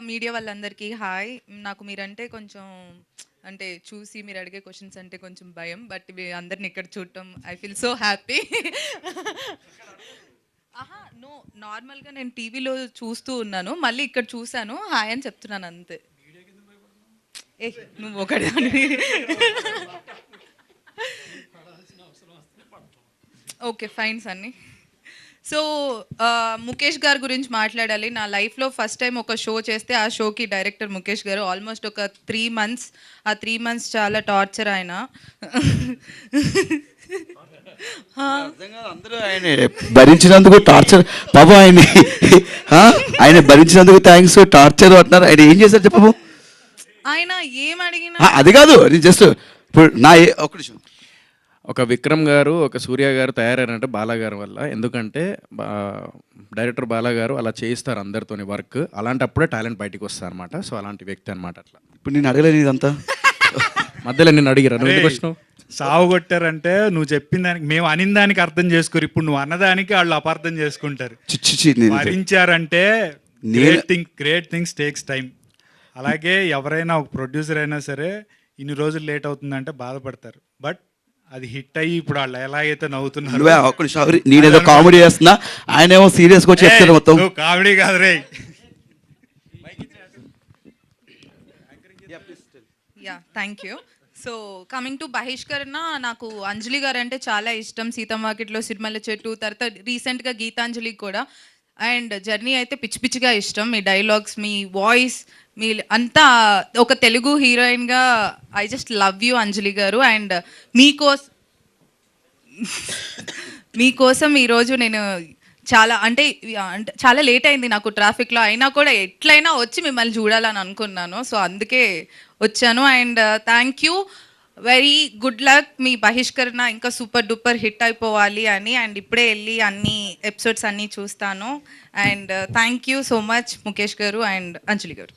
Media వాళ్ళందరికీ hi. నాకు మీరంటే కొంచెం అంటే చూసి మీరు అడిగే క్వశ్చన్స్ అంటే కొంచెం భయం. బట్ మీ అందరిని ఇక్కడ చూడటం ఐ ఫీల్ సో హ్యాపీ. ఆహా! నో, నార్మల్‌గా నేను టీవీలో చూస్తూ ఉన్నాను. మళ్ళీ ఇక్కడ చూసాను. హాయ్ అని చెప్తున్నాను అంతే. ఏ నువ్వు ఒకదానివి. Okay. Fine Sunny. So, Mukesh గారి గురించి మాట్లాడాలి. నా లైఫ్‌లో ఫస్ట్ టైమ్ ఒక షో చేస్తే, ఆ షోకి డైరెక్టర్ ముఖేష్ గారు. ఆల్మోస్ట్ ఒక 3 మంత్స్. ఆ 3 మంత్స్ చాలా టార్చర్ ఆయన. అర్థం కాదు, అందరూ ఆయన భరించినందుకు టార్చర్ పాపం ఆయన ఆయన భరించినందుకు థ్యాంక్స్ టార్చర్ అంటున్నారు. ఆయన ఏం చేశారు చెప్పు. ఆయన ఏం అడిగినా అది కాదు, జస్ట్ ఇప్పుడు నా ఒక నిమిషం. ఒక విక్రమ్ గారు, ఒక సూర్య గారు తయారైనట్టు బాలా గారి వల్ల. ఎందుకంటే డైరెక్టర్ బాలా గారు అలా చేయిస్తారు అందరితోని వర్క్. అలాంటప్పుడే టాలెంట్ బయటికి వస్తారు అనమాట. సో అలాంటి వ్యక్తి అనమాట. అట్లా ఇప్పుడు నేను అడగలేదు ఇదంతా. మధ్యలో నేను అడిగిరా, నువ్వు ఎందుకు వచ్చినావు? సావు కొట్టారంటే నువ్వు చెప్పిన దానికి, మేము అనిన దానికి అర్థం చేసుకోరు. ఇప్పుడు నువ్వు అన్నదానికి వాళ్ళు అపార్థం చేసుకుంటారు. భరించారంటే గ్రేట్ థింగ్స్ టేక్స్ టైం. అలాగే ఎవరైనా ఒక ప్రొడ్యూసర్ అయినా సరే ఇన్ని రోజులు లేట్ అవుతుందంటే బాధపడతారు. బట్ అది హిట్ అయ్యి ఇప్పుడు వాళ్ళు ఎలాగైతే నవ్వుతున్నారు. నేనేదో కామెడీ చేస్తున్నా, ఆయన ఏమో సీరియస్గా వచ్చి చెప్తారు మొత్తం. కామెడీ కాదు రే. Yeah, thank you. So coming to Bahishkarana, నాకు అంజలి గారు అంటే చాలా ఇష్టం. సీతమ్మ సిరిమల్ల చెట్టు, తర్వాత రీసెంట్గా గీతాంజలి కూడా. అండ్ జర్నీ అయితే పిచ్చి పిచ్చిగా ఇష్టం. మీ డైలాగ్స్, మీ వాయిస్, మీ అంతా ఒక తెలుగు హీరోయిన్గా ఐ జస్ట్ లవ్ యూ అంజలి గారు. అండ్ మీకోసం ఈరోజు నేను అంటే చాలా లేట్ అయింది నాకు ట్రాఫిక్లో. అయినా కూడా ఎట్లయినా వచ్చి మిమ్మల్ని చూడాలని అనుకున్నాను. సో అందుకే వచ్చాను. And thank you, very good luck. మీ బహిష్కరణ ఇంకా సూపర్ డూపర్ హిట్ అయిపోవాలి అని. అండ్ ఇప్పుడే వెళ్ళి అన్ని ఎపిసోడ్స్ అన్నీ చూస్తాను. And thank you so much Mukesh గారు అండ్ అంజలి గారు.